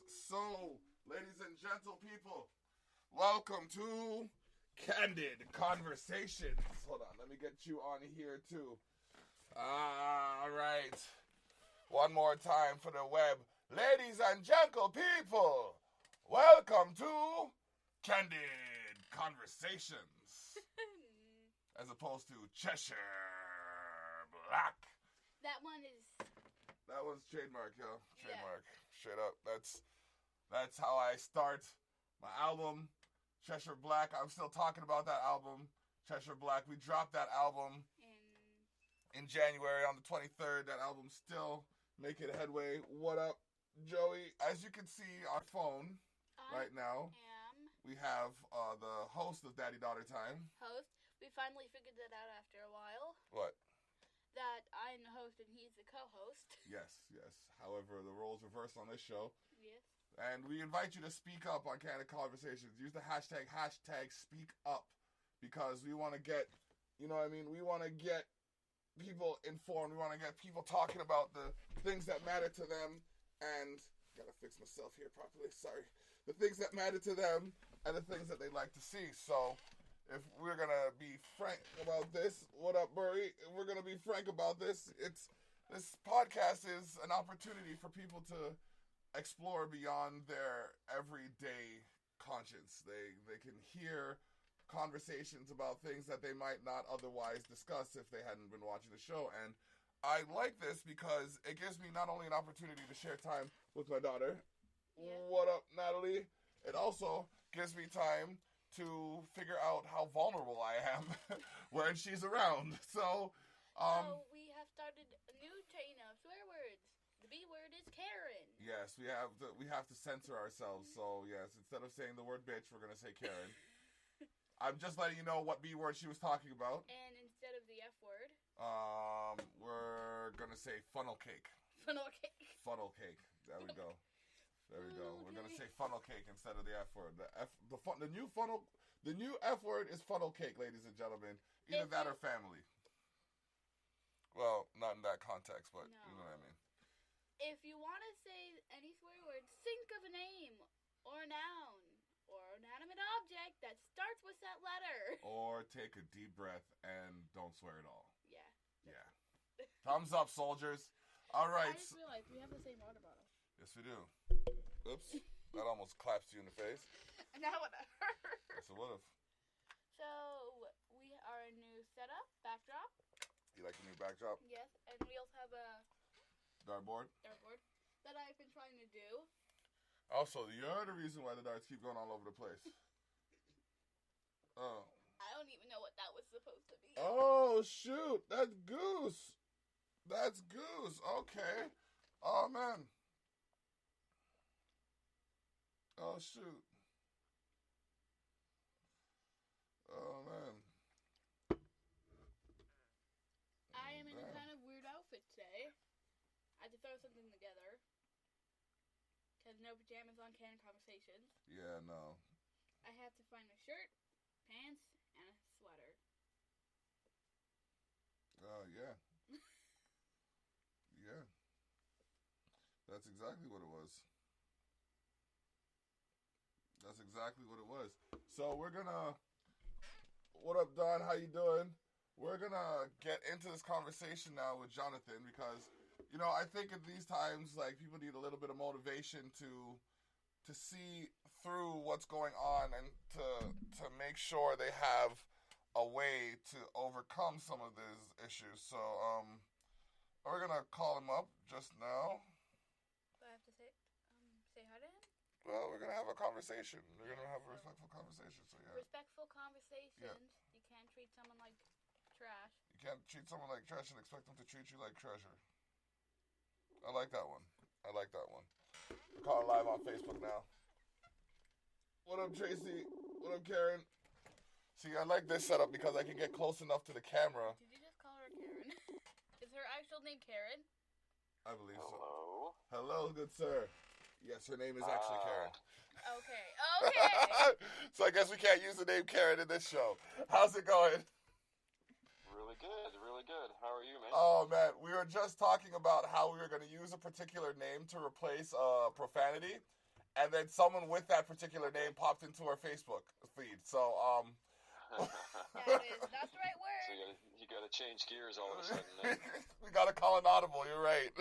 So, ladies and gentle people, welcome to Candid Conversations. Hold on, let me get you on here too. All right. One more time for the web. Ladies and gentle people, welcome to Candid Conversations. As opposed to Cheshire Black. That one's trademark, yo. Trademark. Yeah. Straight up. That's how I start my album, Cheshire Black. I'm still talking about that album, Cheshire Black. We dropped that album in January on the 23rd. That album's still making headway. What up, Joey? As you can see on phone right now, we have the host of Daddy Daughter Time. We finally figured that out after a while. What? That I'm the host and he's the co-host. Yes. However, the roles reverse on this show. Yes. And we invite you to speak up on Candid Conversations. Use the hashtag speak up. Because we want to get, we want to get people informed. We want to get people talking about the things that matter to them. And, gotta fix myself here properly, sorry. The things that matter to them and the things that they like to see. So, if we're going to be frank about this, what up, Burry? If we're going to be frank about this, this podcast is an opportunity for people to explore beyond their everyday conscience. They can hear conversations about things that they might not otherwise discuss if they hadn't been watching the show. And I like this because it gives me not only an opportunity to share time with my daughter. Yeah. What up, Natalie? It also gives me time to figure out how vulnerable I am when she's around. So we have started a new chain of swear words. The B word is Karen. Yes, we have to censor ourselves. So yes, instead of saying the word bitch, we're gonna say Karen. I'm just letting you know what B word she was talking about. And instead of the F word, we're gonna say funnel cake. Funnel cake. Funnel cake. There we go. There we go. We're gonna say funnel cake instead of the F word. The new F word is funnel cake, ladies and gentlemen. Either that or family. Well, not in that context, but no. You know what I mean. If you want to say any swear word, think of a name or a noun or an animate object that starts with that letter. Or take a deep breath and don't swear at all. Yeah. Thumbs up, soldiers. All right. I just realized we have the same water bottle. Yes, we do. Oops. That almost claps you in the face. Now what? Yes, it would have. So, we are a new setup, backdrop. You like the new backdrop? Yes, and we also have a dartboard that I've been trying to do. Also, you're the reason why the darts keep going all over the place. Oh. I don't even know what that was supposed to be. Oh, shoot. That's Goose. Okay. Oh, man. Oh, shoot. Oh, man. I am in a kind of weird outfit today. I had to throw something together. Because no pajamas on Candid Conversations. Yeah, no. I have to find a shirt, pants, and a sweater. Oh, yeah. Yeah. That's exactly what it was. So we're gonna... What up, Don? How you doing? We're gonna get into this conversation now with Jonathan because, I think at these times, people need a little bit of motivation to see through what's going on and to make sure they have a way to overcome some of these issues. So, we're gonna call him up just now. Do I have to say hi to him? Well, we're gonna have a conversation. We're gonna have a respectful conversation. So yeah. Respectful conversations. Yeah. You can't treat someone like trash. You can't treat someone like trash and expect them to treat you like treasure. I like that one. We're calling live on Facebook now. What up, Tracy? What up, Karen? See, I like this setup because I can get close enough to the camera. Did you just call her Karen? Is her actual name Karen? I believe so. Hello, good sir. Yes, her name is actually Karen. Okay. So I guess we can't use the name Karen in this show. How's it going? Really good. How are you, man? Oh, man. We were just talking about how we were going to use a particular name to replace profanity. and then someone with that particular name popped into our Facebook feed. So That is not the right word. So you gotta change gears all of a sudden. Then. We gotta call an audible. You're right.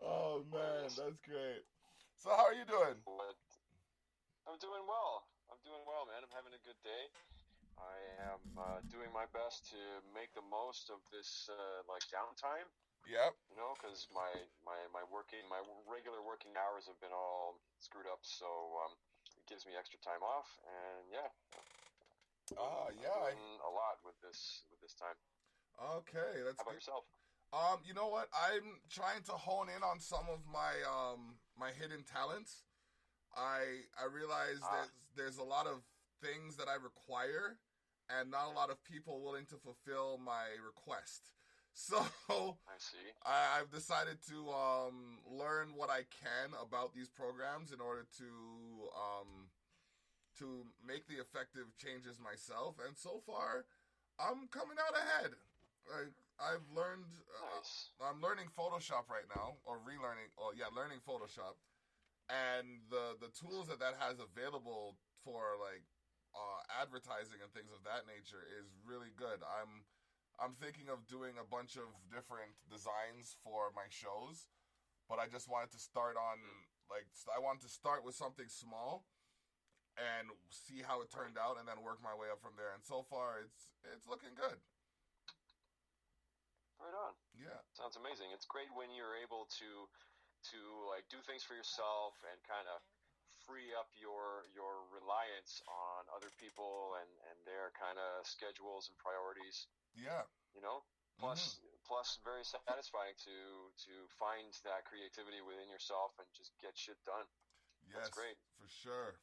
Oh man, that's great. So how are you doing? I'm doing well. Man. I'm having a good day. I am doing my best to make the most of this like downtime. Yep. You know, because my regular working hours have been all screwed up, so it gives me extra time off, and yeah. Yeah. I'm doing a lot with this time. Okay, that's How about good. yourself? You know what? I'm trying to hone in on some of my my hidden talents. I realize that there's a lot of things that I require, and not a lot of people willing to fulfill my request. So I see. I've decided to learn what I can about these programs in order to make the effective changes myself. And so far, I'm coming out ahead. I've learned. Nice. I'm learning Photoshop right now, or relearning. Oh yeah, learning Photoshop, and the tools that has available for like advertising and things of that nature is really good. I'm thinking of doing a bunch of different designs for my shows, but I just wanted to start on I wanted to start with something small and see how it turned out, and then work my way up from there. And so far, it's looking good. Right on. Yeah. Sounds amazing. It's great when you're able to like do things for yourself and kind of free up your reliance on other people and their kind of schedules and priorities. Yeah. You know? Plus very satisfying to find that creativity within yourself and just get shit done. Yes, that's great. For sure.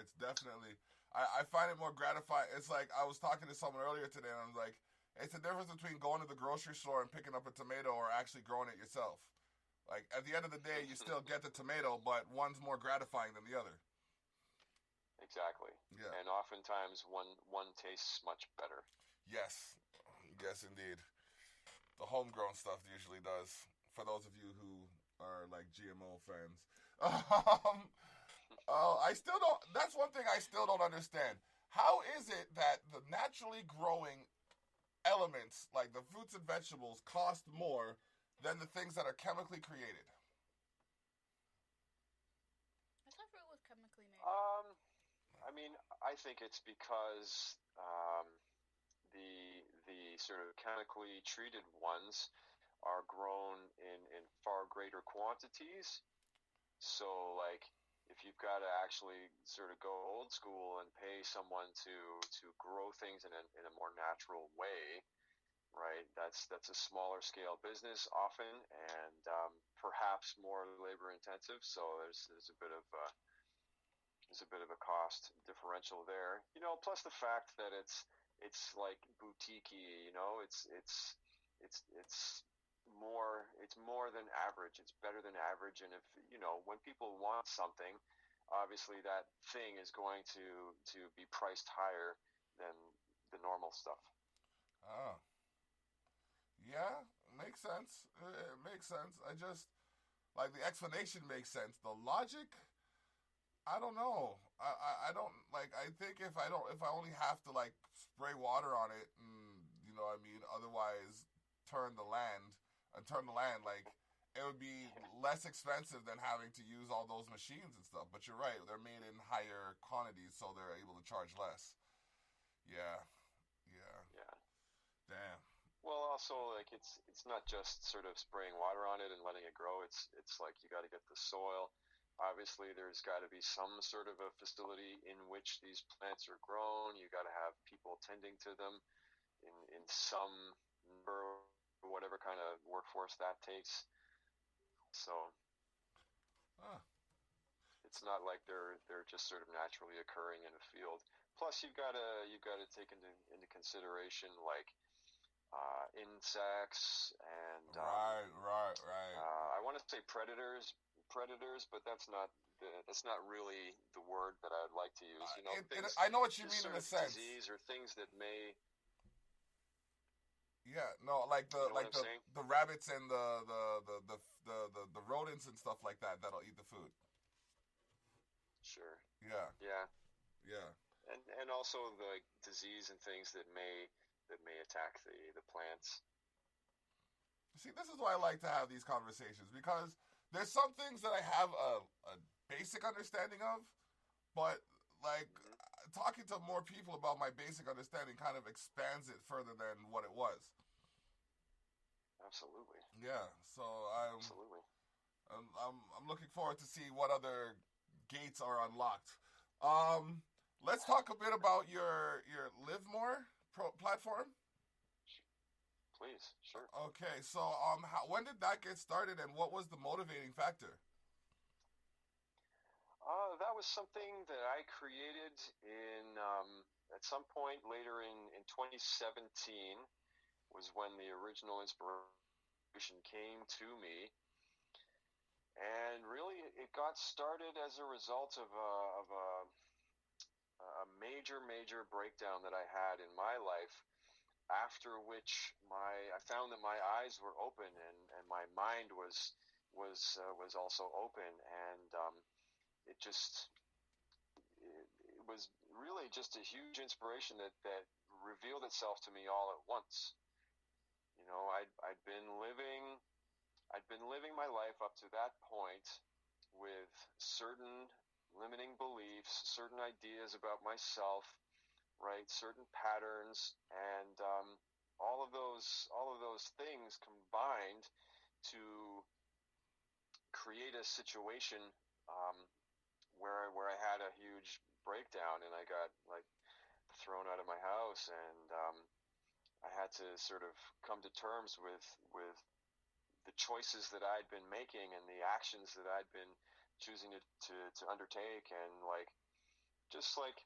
It's definitely, I find it more gratifying. It's like, I was talking to someone earlier today, and I was like, it's the difference between going to the grocery store and picking up a tomato or actually growing it yourself. Like, at the end of the day, you still get the tomato, but one's more gratifying than the other. Exactly. Yeah. And oftentimes one tastes much better. Yes, indeed. The homegrown stuff usually does, for those of you who are like GMO fans. I still don't. That's one thing I still don't understand. How is it that the naturally growing elements, like the fruits and vegetables, cost more than the things that are chemically created? I thought fruit was chemically made. I mean, I think it's because the sort of chemically treated ones are grown in far greater quantities. So, like, if you've got to actually sort of go old school and pay someone to grow things in a more natural way, right? That's a smaller scale business often, and perhaps more labor intensive. So there's a bit of a cost differential there. You know, plus the fact that it's like boutique-y, you know, it's more than average. It's better than average, and if you know when people want something, obviously that thing is going to be priced higher than the normal stuff. Oh, yeah, makes sense. It makes sense. I just like the explanation makes sense. The logic, I don't know. I don't like. I think if I only have to like spray water on it, and you know what I mean. Otherwise, turn the land. Like it would be less expensive than having to use all those machines and stuff. But you're right, they're made in higher quantities, so they're able to charge less. Yeah. Damn. Well, also like it's not just sort of spraying water on it and letting it grow. It's like you got to get the soil. Obviously, there's got to be some sort of a facility in which these plants are grown. You got to have people tending to them in some number, whatever kind of workforce that takes. So it's not like they're just sort of naturally occurring in a field. Plus, you've got to take into consideration like insects and right. I want to say predators, but that's not really the word that I would like to use. You know, I know what you mean in a sense. Disease or things that may. Yeah, no, like You know what I'm saying? the rabbits and the rodents and stuff like that that'll eat the food. Sure. Yeah, Yeah. yeah. And also the disease and things that may attack the plants. See, this is why I like to have these conversations because there's some things that I have a basic understanding of, but like Hmm. talking to more people about my basic understanding kind of expands it further than what it was. Absolutely. Yeah, so Absolutely. I'm looking forward to see what other gates are unlocked. Um, let's talk a bit about your Live platform. Please. Sure. Okay, so when did that get started, and what was the motivating factor? That was something that I created in at some point later in 2017 was when the original inspiration came to me, and really it got started as a result of a major breakdown that I had in my life. After which I found that my eyes were open and my mind was also open, and it just it was really just a huge inspiration that revealed itself to me all at once. You know, I'd been living my life up to that point with certain limiting beliefs, certain ideas about myself, right? Certain patterns, and all of those things combined to create a situation um, where I had a huge breakdown, and I got like thrown out of my house, and I had to sort of come to terms with the choices that I'd been making and the actions that I'd been choosing to undertake, and like just like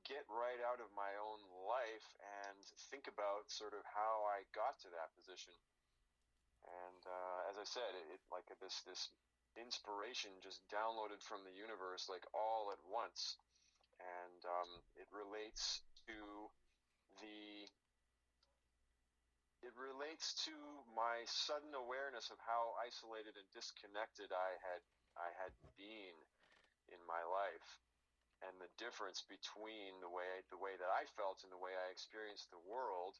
get right out of my own life and think about sort of how I got to that position. And as I said, it like this inspiration just downloaded from the universe like all at once, and it relates to the it relates to my sudden awareness of how isolated and disconnected I had been in my life, and the difference between the way that I felt and the way I experienced the world,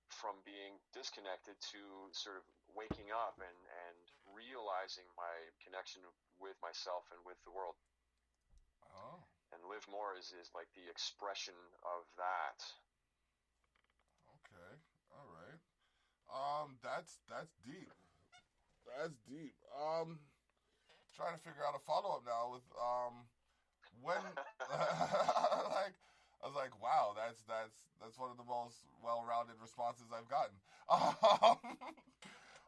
from being disconnected to sort of waking up and realizing my connection with myself and with the world. Oh, And Live More is like the expression of that. okay, all right. That's deep. That's deep. Trying to figure out a follow up now with when like I was like, wow, that's one of the most well rounded responses I've gotten.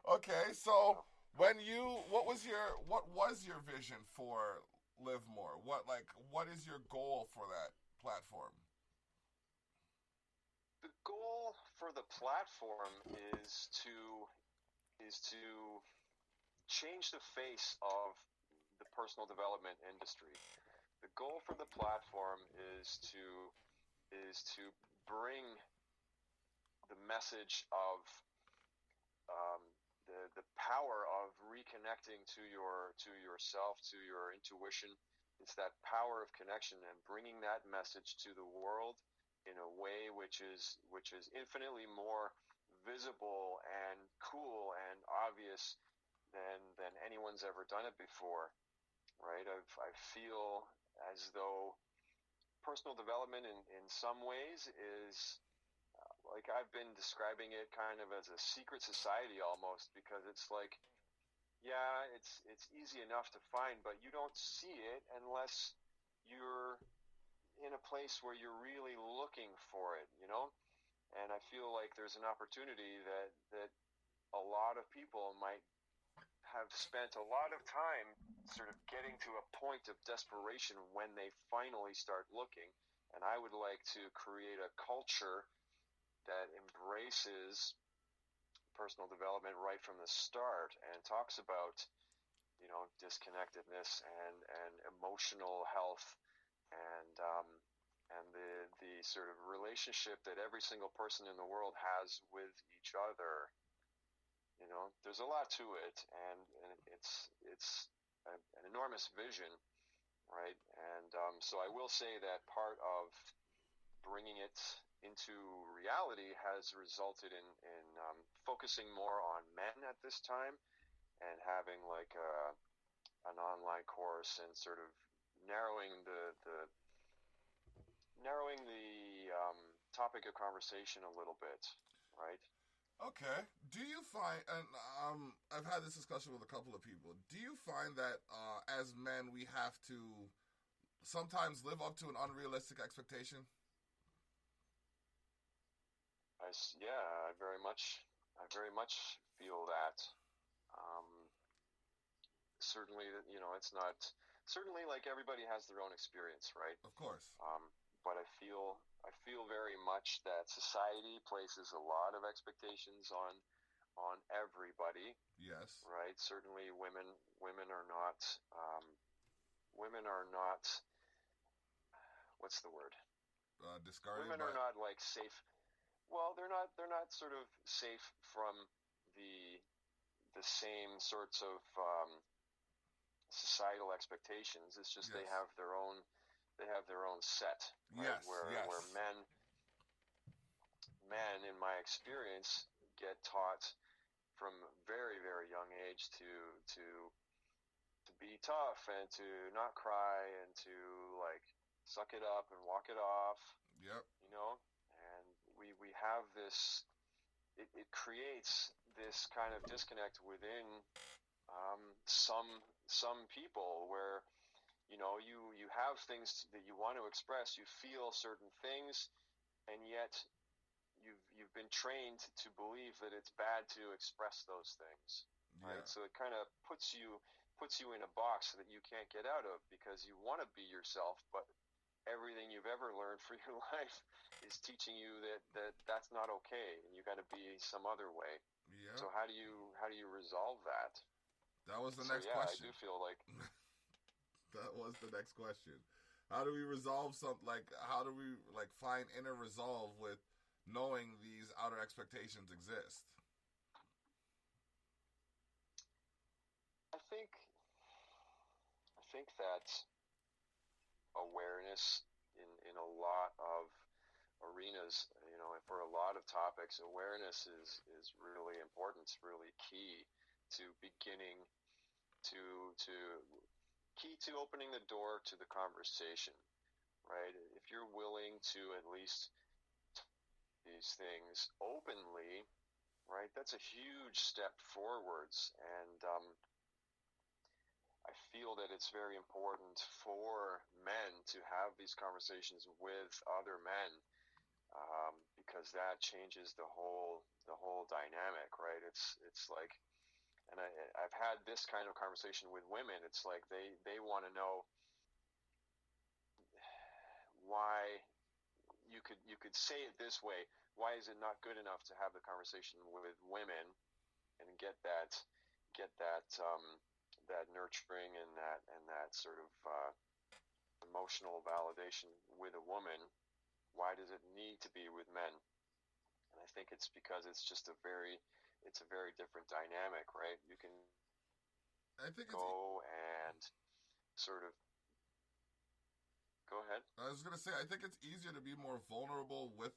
Okay, so what was your vision for Live More? What is your goal for that platform? The goal for the platform is to change the face of the personal development industry. The goal for the platform is to bring the message of um, the power of reconnecting to yourself, to your intuition. It's that power of connection, and bringing that message to the world in a way which is infinitely more visible and cool and obvious than anyone's ever done it before. Right? I feel as though personal development in some ways is like I've been describing it kind of as a secret society almost, because it's like, yeah, it's easy enough to find, but you don't see it unless you're in a place where you're really looking for it, you know? And I feel like there's an opportunity that a lot of people might have spent a lot of time sort of getting to a point of desperation when they finally start looking. And I would like to create a culture that embraces personal development right from the start and talks about, you know, disconnectedness and emotional health and and the sort of relationship that every single person in the world has with each other. You know, there's a lot to it, and it's an enormous vision, right? And so I will say that part of bringing it into reality has resulted in focusing more on men at this time, and having like an online course, and sort of narrowing the topic of conversation a little bit, right? Okay. Do you find, and I've had this discussion with a couple of people, do you find that as men we have to sometimes live up to an unrealistic expectation? I very much feel that. Um, Certainly, you know, it's not certainly like everybody has their own experience, right? Of course. But I feel very much that society places a lot of expectations on everybody, Yes. right? Certainly, women are not women are not, what's the word? Discarded. Women are not like safe. Well, they're not sort of safe from the same sorts of societal expectations. It's just Yes. they have their own set, right? Yes. Where men in my experience get taught from very, very young age to be tough, and to not cry, and to like suck it up and walk it off. Yep. You know, and we have this. It creates this kind of disconnect within some people, where you know you have things that you want to express, you feel certain things, and yet you've been trained to believe that it's bad to express those things, right? Yeah. So it kind of puts you in a box that you can't get out of, because you want to be yourself, but everything you've ever learned for your life is teaching you that's not okay, and you got to be some other way. Yeah. So how do you resolve that? That was the next yeah, question. I do feel like that was the next question. How do we resolve how do we find inner resolve with knowing these outer expectations exist? I think that awareness in a lot of arenas, you know, for a lot of topics, awareness is really important. It's really key to beginning to opening the door to the conversation, right? If you're willing to at least these things openly, right, that's a huge step forwards. And I feel that it's very important for men to have these conversations with other men, because that changes the whole dynamic, right? It's like, and I've had this kind of conversation with women. It's like they want to know why. You could say it this way: why is it not good enough to have the conversation with women and get that that nurturing and that sort of emotional validation with a woman? Why does it need to be with men? And I think it's because it's just a very different dynamic, right? You can go and sort of go ahead. I was gonna say, I think it's easier to be more vulnerable with,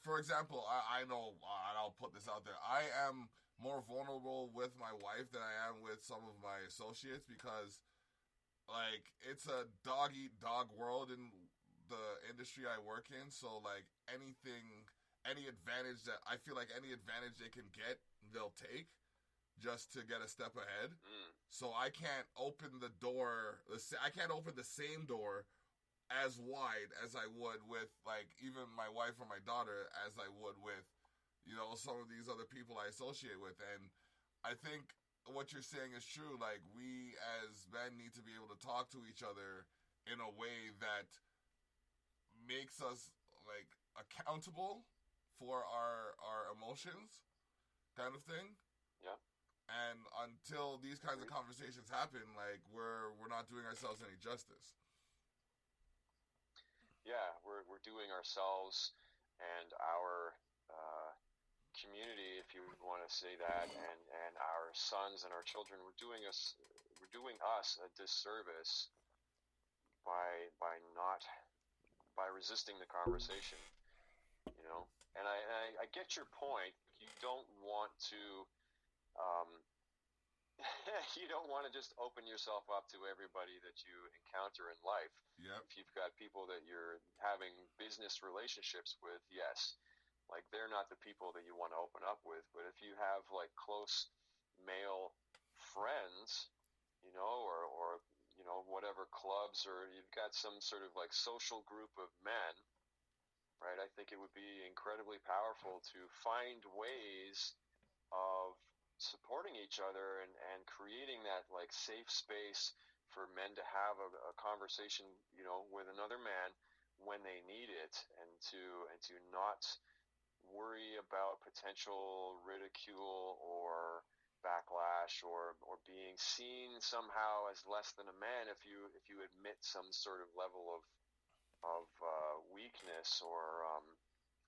for example, I know, and I'll put this out there, I am more vulnerable with my wife than I am with some of my associates, because it's a dog eat dog world in the industry I work in. So any advantage they can get, they'll take just to get a step ahead. So I can't open the same door as wide as I would with even my wife or my daughter, as I would with, you know, some of these other people I associate with. And I think what you're saying is true. We as men need to be able to talk to each other in a way that makes us accountable for our emotions, kind of thing. Yeah. And until these kinds of conversations happen, we're not doing ourselves any justice. we're doing ourselves and our community, if you want to say that, and our sons and our children, we're doing us a disservice by not by resisting the conversation, you know. And I get your point. You don't want to um, you don't want to just open yourself up to everybody that you encounter in life. Yep. If you've got people that you're having business relationships with, yes, like they're not the people that you want to open up with. But if you have like close male friends, you know, or you know, whatever clubs, or you've got some sort of like social group of men, right? I think it would be incredibly powerful to find ways of supporting each other and creating that like safe space for men to have a conversation, you know, with another man when they need it, and to not worry about potential ridicule or backlash or being seen somehow as less than a man if you admit some sort of level of weakness, or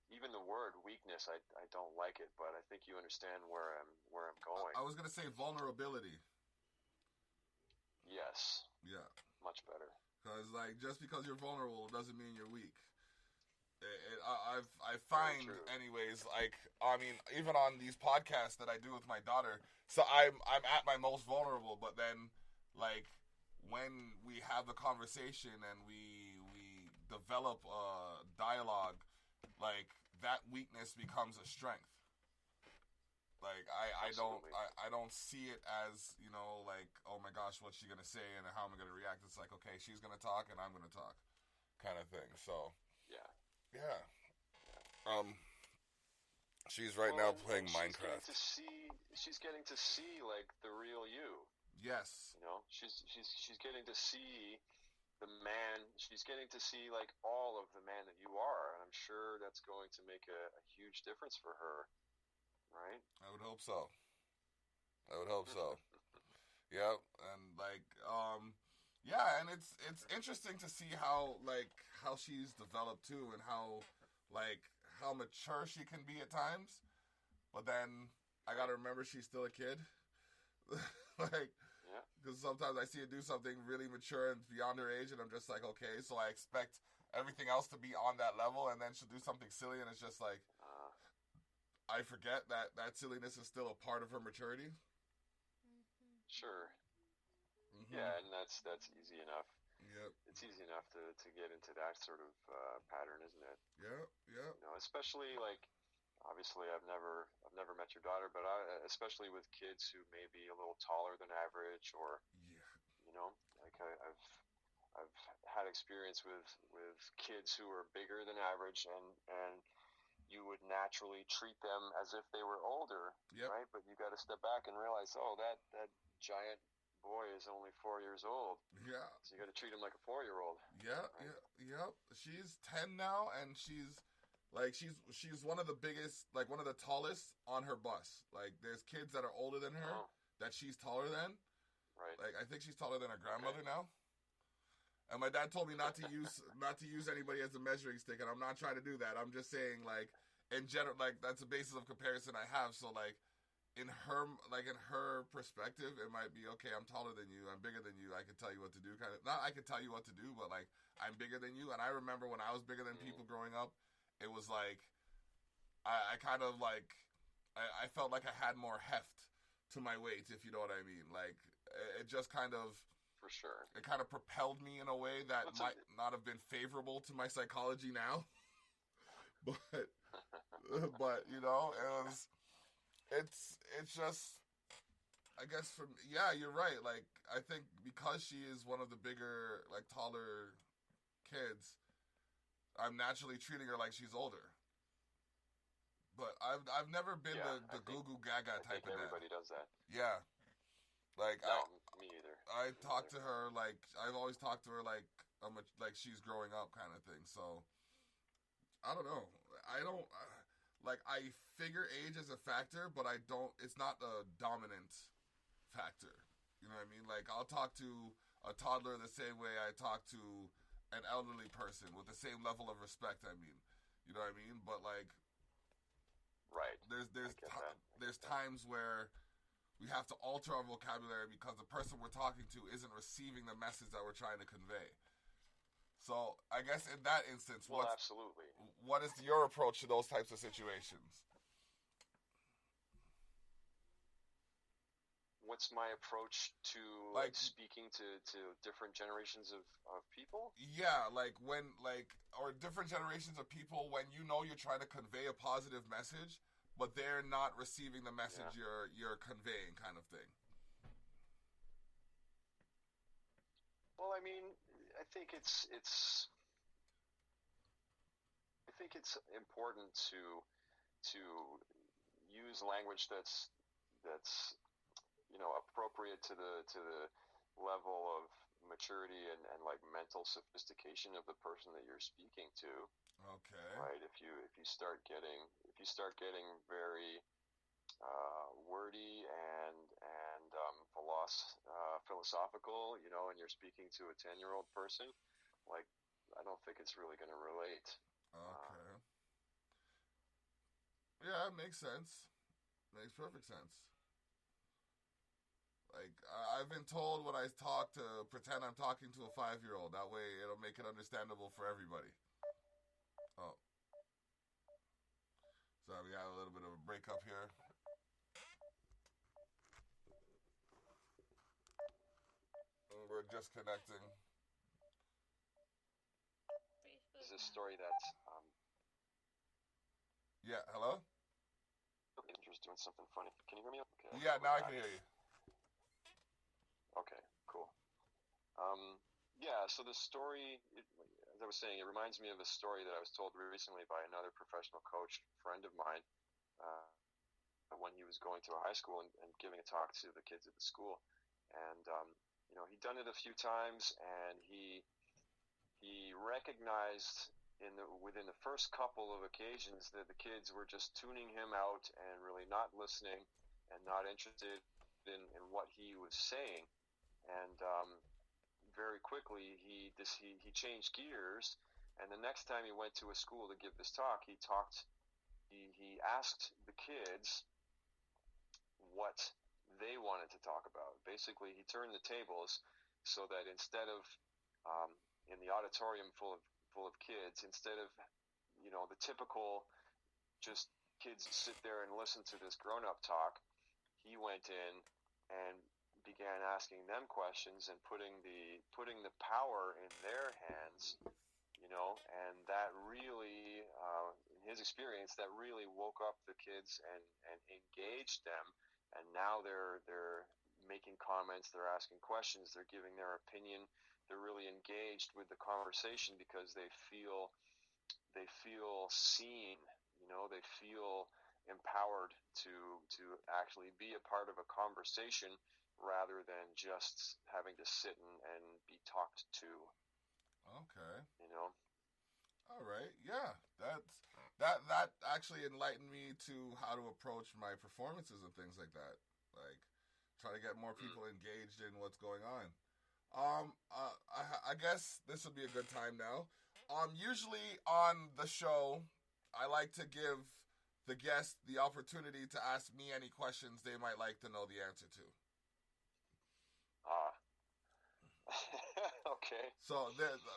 even the word weakness, I don't like it, but I think you understand where I'm going. I was gonna say vulnerability. Yes. Yeah. Much better. Because like just because you're vulnerable doesn't mean you're weak. I find anyways, like I mean, even on these podcasts that I do with my daughter, so I'm at my most vulnerable, but then like when we have the conversation and we develop a dialogue, like that weakness becomes a strength. Like I don't see it as, you know, like, oh my gosh, what's she gonna say and how am I gonna react? It's like, okay, she's gonna talk and I'm gonna talk, kind of thing. So yeah. She's right now playing Minecraft. She's getting to see like the real you. Yes. You know, she's getting to see the man. She's getting to see like all of the man that you are, and I'm sure that's going to make a huge difference for her. Right? I would hope so. Yep. And like, yeah, and it's interesting to see how she's developed too, and how mature she can be at times. But then I gotta remember she's still a kid. Like, because sometimes I see her do something really mature and beyond her age, and I'm just like, okay, so I expect everything else to be on that level, and then she'll do something silly, and it's just like, I forget that silliness is still a part of her maturity. Sure. Mm-hmm. Yeah, and that's easy enough. Yep. It's easy enough to get into that sort of pattern, isn't it? Yeah. You know, especially like, obviously I've never met your daughter, but especially with kids who may be a little taller than average, or you know, like I've had experience with kids who are bigger than average, and you would naturally treat them as if they were older, right? But you got to step back and realize, oh, that giant boy is only 4 years old. Yeah. So you got to treat him like a 4-year-old. Yeah, right? Yep. She's 10 now, and she's one of the biggest, like one of the tallest on her bus. Like there's kids that are older than her that she's taller than. Right. Like I think she's taller than her grandmother now. And my dad told me not to use anybody as a measuring stick, and I'm not trying to do that. I'm just saying, like, in general, like that's a basis of comparison I have. So like in her perspective, it might be, okay, I'm taller than you, I'm bigger than you, I can tell you what to do, kind of. Not I can tell you what to do, but like I'm bigger than you. And I remember when I was bigger than people growing up, it was like I kind of like I felt like I had more heft to my weight, if you know what I mean. Like it just kind of, for sure, it kind of propelled me in a way that might not have been favorable to my psychology now. but you know, it's just, I guess you're right. Like I think because she is one of the bigger, like taller kids, I'm naturally treating her like she's older. But I've never been the goo goo gaga type of dad. Everybody does that. Yeah. Like me either. I talk to her like I've always talked to her like she's growing up kind of thing. So I don't know. I don't like, I figure age is a factor, but I don't. It's not a dominant factor. You know what I mean? Like I'll talk to a toddler the same way I talk to an elderly person with the same level of respect. I mean, you know what I mean? But like, right. There's times where we have to alter our vocabulary because the person we're talking to isn't receiving the message that we're trying to convey. So I guess in that instance, absolutely. What is your approach to those types of situations? What's my approach to like speaking to different generations of people? Yeah, or different generations of people when you know you're trying to convey a positive message, but they're not receiving the message you're conveying, kind of thing. Well, I mean, I think it's important to use language that's appropriate to the level of maturity and like mental sophistication of the person that you're speaking to. Okay. Right. If you start getting very wordy and philosophical, and you're speaking to a 10-year-old person, like I don't think it's really going to relate. Okay. Yeah, it makes sense. Makes perfect sense. Like, I've been told when I talk to pretend I'm talking to a 5-year-old. That way it'll make it understandable for everybody. Oh. So we got a little bit of a breakup here. And we're just connecting. This is a story that's... Yeah, hello? Okay, Andrew's doing something funny. Can you hear me? Okay, yeah, now I can hear you. Okay, cool. So the story, as I was saying, it reminds me of a story that I was told recently by another professional coach friend of mine when he was going through a high school and giving a talk to the kids at the school. And, he'd done it a few times, and he recognized within the first couple of occasions that the kids were just tuning him out and really not listening and not interested in what he was saying. And very quickly he changed gears, and the next time he went to a school to give this talk, he asked the kids what they wanted to talk about. Basically, he turned the tables so that instead of in the auditorium full of kids, instead of the typical just kids sit there and listen to this grown-up talk, he went in and began asking them questions and putting the power in their hands, and that really, in his experience, that really woke up the kids and engaged them, and now they're making comments, they're asking questions, they're giving their opinion, they're really engaged with the conversation because they feel seen, they feel empowered to actually be a part of a conversation rather than just having to sit and be talked to. Okay. All right. Yeah. That actually enlightened me to how to approach my performances and things like that. Like, try to get more people engaged in what's going on. I guess this would be a good time now. Usually on the show, I like to give the guest the opportunity to ask me any questions they might like to know the answer to. Okay. So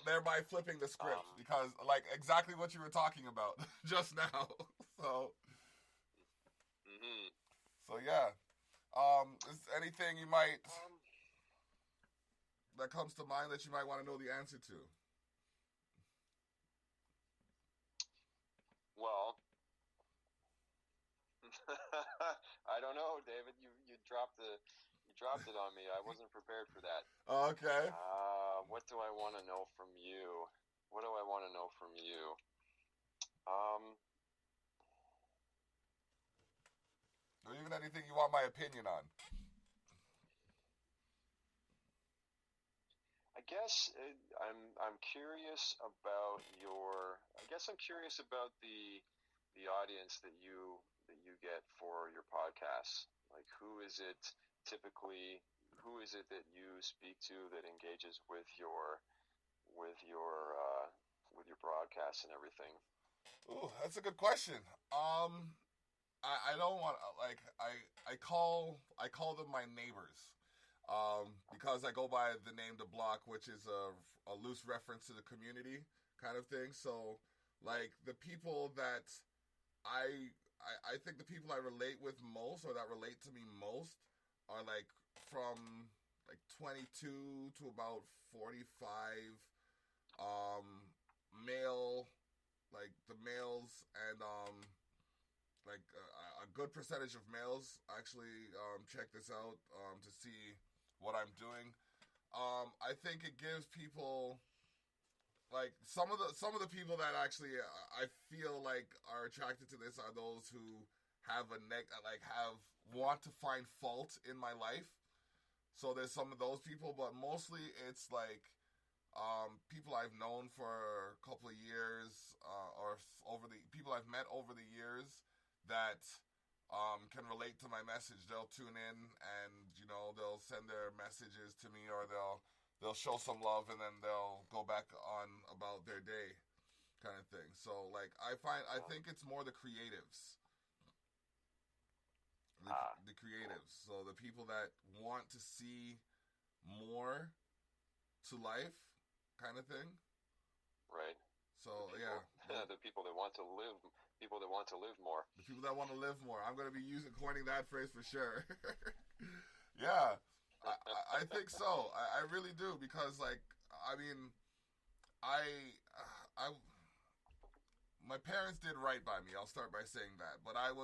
thereby flipping the script because like exactly what you were talking about just now. So. Mm-hmm. So yeah. Is anything you might that comes to mind that you might want to know the answer to? Well, I don't know, David. You dropped it on me. I wasn't prepared for that. Okay. What do I want to know from you? Or even anything you want my opinion on. I guess I'm curious about the audience that you get for your podcasts. Like, who is it that you speak to that engages with your with your broadcasts and everything? Ooh, that's a good question. I don't want like I call them my neighbors, because I go by the name The Block, which is a loose reference to the community kind of thing. So like the people that I think the people I relate with most, or that relate to me most, are like from like 22 to about 45, male, like the males, and like a good percentage of males actually check this out to see what I'm doing. I think it gives people, like, some of the people that actually I feel like are attracted to this are those who have want to find fault in my life. So there's some of those people, but mostly it's like people I've known for a couple of years, or over the people I've met over the years that can relate to my message. They'll tune in, and they'll send their messages to me, or they'll show some love, and then they'll go back on about their day, kind of thing. So like I think it's more the creatives. The creatives. So the people that want to see more to life, kind of thing. Right. So the people that want to live, people that want to live more. The people that want to live more. I'm going to be coining that phrase for sure. Yeah, I think so. I really do, because like I mean, my parents did right by me. I'll start by saying that, but I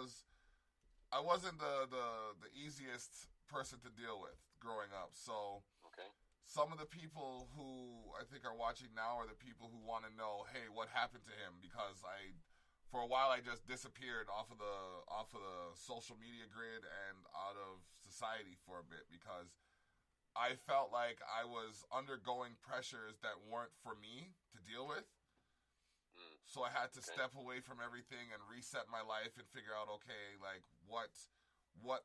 wasn't the easiest person to deal with growing up. So okay. Some of the people who I think are watching now are the people who want to know, hey, what happened to him? Because for a while, I just disappeared off of the social media grid and out of society for a bit, because I felt like I was undergoing pressures that weren't for me to deal with. So I had to step away from everything and reset my life and figure out, okay, like what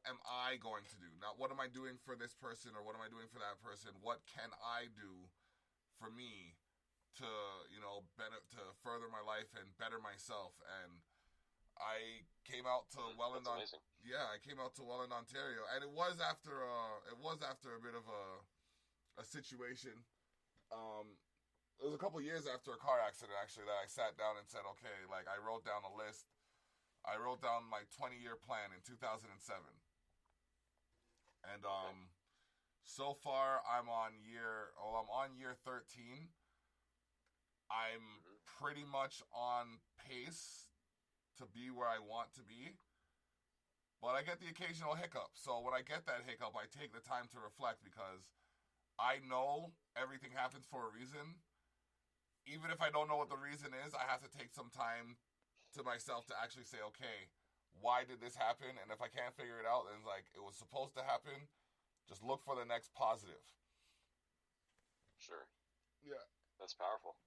am I going to do? Not what am I doing for this person, or what am I doing for that person? What can I do for me to to further my life and better myself? And I came out to Welland, I came out to Welland, Ontario, and it was after a bit of a situation. It was a couple years after a car accident, actually, that I sat down and said, okay, like I wrote down a list. I wrote down my 20-year plan in 2007. And so far I'm on year 13. I'm pretty much on pace to be where I want to be. But I get the occasional hiccup. So when I get that hiccup, I take the time to reflect, because I know everything happens for a reason. Even if I don't know what the reason is, I have to take some time to myself to actually say, okay, why did this happen? And if I can't figure it out, then it's like, it was supposed to happen. Just look for the next positive. Sure. Yeah. That's powerful.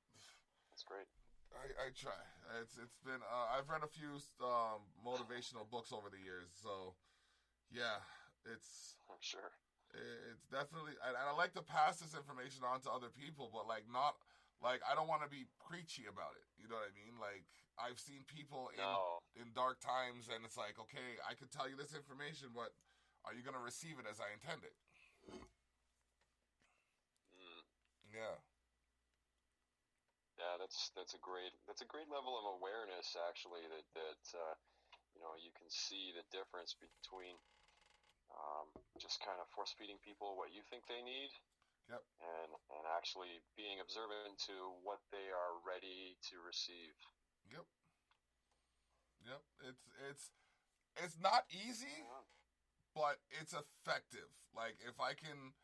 That's great. I try. It's been, I've read a few motivational books over the years. So, yeah, I'm sure. It's definitely, and I like to pass this information on to other people, but like not, like I don't want to be preachy about it. You know what I mean? Like I've seen people in dark times, and it's like, okay, I could tell you this information, but are you going to receive it as I intended? Yeah. Yeah, that's a great level of awareness, actually, that you can see the difference between just kind of force feeding people what you think they need. Yep. And actually being observant to what they are ready to receive. Yep. It's not easy, but it's effective. Like if I can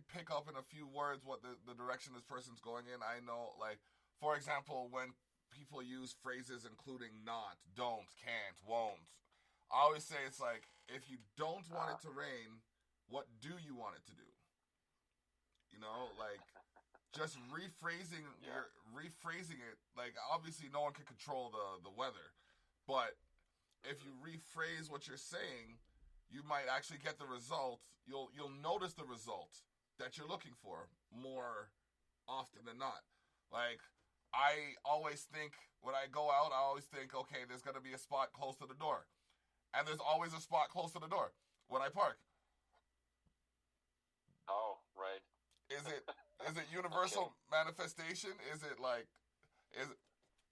pick up in a few words what the direction this person's going in, I know, like, for example, when people use phrases including not, don't, can't, won't, I always say it's like, if you don't want it to rain, what do you want it to do? Like just rephrasing it. Like obviously no one can control the weather, but if you rephrase what you're saying, you might actually get the result. You'll notice the result that you're looking for more often than not. Like, I always think, when I go out, I always think, okay, there's going to be a spot close to the door. And there's always a spot close to the door when I park. Oh, right. Is it universal manifestation? Is it like,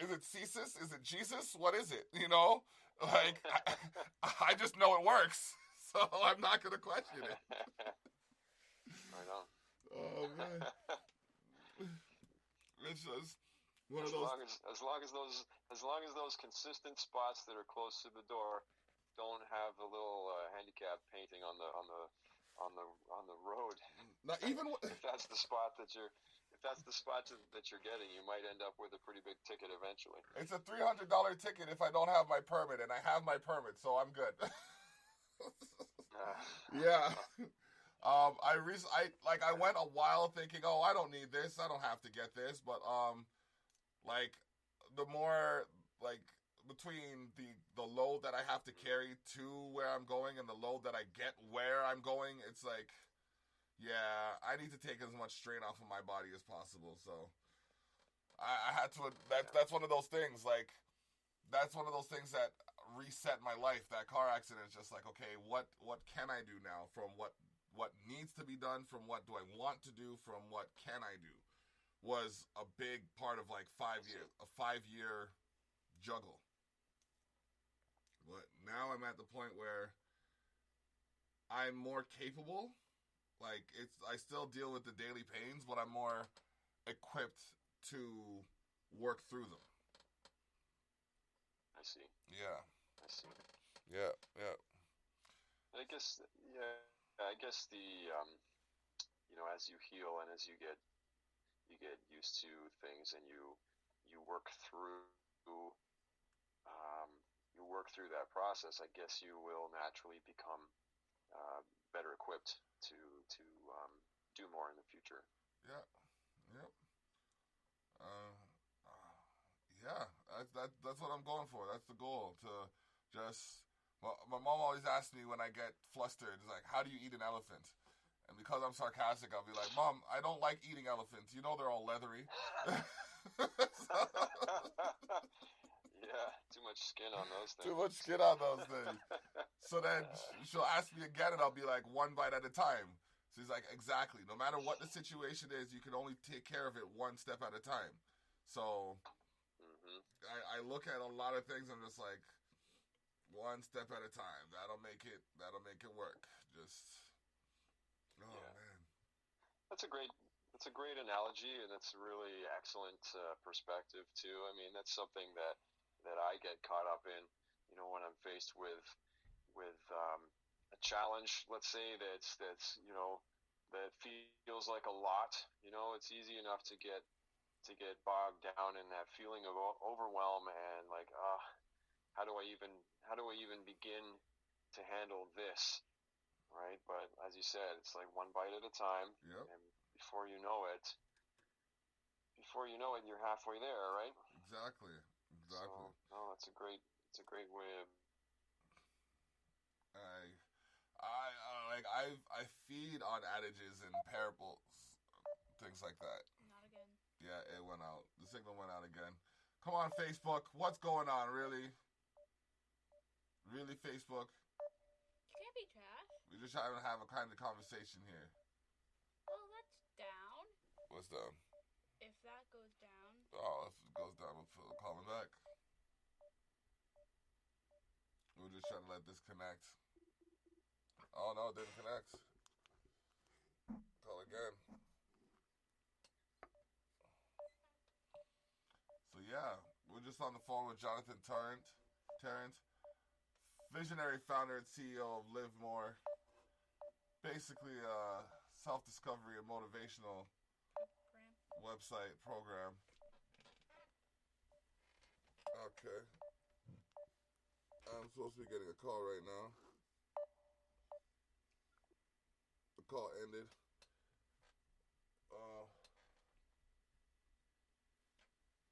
is it Cesus? Is it Jesus? What is it? You know? Like, I just know it works. So I'm not going to question it. Right on. Oh, man. It's just one of those. As long as those consistent spots that are close to the door don't have a little handicap painting on the road. Not even if that's the spot that you're getting, you might end up with a pretty big ticket eventually. It's a $300 ticket if I don't have my permit, and I have my permit, so I'm good. Yeah. I went a while thinking, oh, I don't need this, I don't have to get this, but like the more like between the load that I have to carry to where I'm going and the load that I get where I'm going, it's like, yeah, I need to take as much strain off of my body as possible. So I had to. That's one of those things. Like, that's one of those things that reset my life. That car accident is just like, okay, what can I do now? From what needs to be done, from what do I want to do, from what can I do, was a big part of like 5 years, a 5-year juggle. But now I'm at the point where I'm more capable. Like, I still deal with the daily pains, but I'm more equipped to work through them. I see. Yeah. I see. Yeah. I guess the as you heal and as you get used to things and you work through that process, I guess you will naturally become better equipped to do more in the future. Yeah. Yep. Yeah. That's what I'm going for. That's the goal. To just. Well, my mom always asks me when I get flustered, it's like, how do you eat an elephant? And because I'm sarcastic, I'll be like, Mom, I don't like eating elephants. You know they're all leathery. Yeah, too much skin on those things. Too much skin on those things. So then she'll ask me again, and I'll be like, one bite at a time. She's like, exactly. No matter what the situation is, you can only take care of it one step at a time. So I look at a lot of things, I'm just like, one step at a time. That'll make it work. Just man. That's a great analogy, and that's a really excellent perspective too. I mean, that's something that I get caught up in, when I'm faced with a challenge, let's say that feels like a lot. It's easy enough to get bogged down in that feeling of overwhelm and like, how do I even begin to handle this, right? But as you said, it's like one bite at a time. Yep. And before you know it, you're halfway there, right? Exactly. So, no, it's a great way of. I feed on adages and parables, things like that. Not again. Yeah, it went out. The signal went out again. Come on, Facebook. What's going on, really? Really, Facebook? You can't be trash. We're just trying to have a kind of conversation here. Well, that's down. What's down? If that goes down. Oh, if it goes down, we'll call him back. We're just trying to let this connect. Oh, no, it didn't connect. Call again. So, yeah, we're just on the phone with Jonathan Tarrant, visionary founder and CEO of Live More. Basically a self-discovery and motivational website program. Okay. I'm supposed to be getting a call right now. The call ended.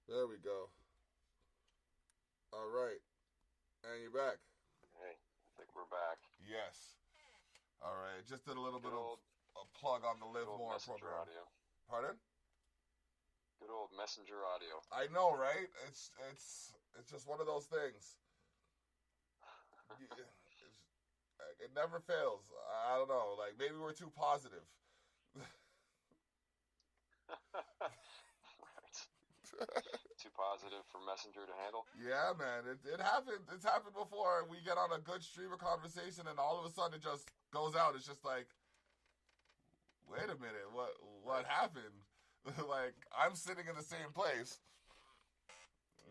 There we go. All right. And you're back. Hey, I think we're back. Yes. All right. Just did a little bit of a plug on the Live More program. Audio. Pardon? Good old messenger audio. I know, right? It's just one of those things. It never fails. I don't know. Like, maybe we're too positive. Right. Too positive for messenger to handle. Yeah, man. It happened. It's happened before. We get on a good stream of conversation, and all of a sudden it just goes out. It's just like, wait a minute. What happened? Like, I'm sitting in the same place.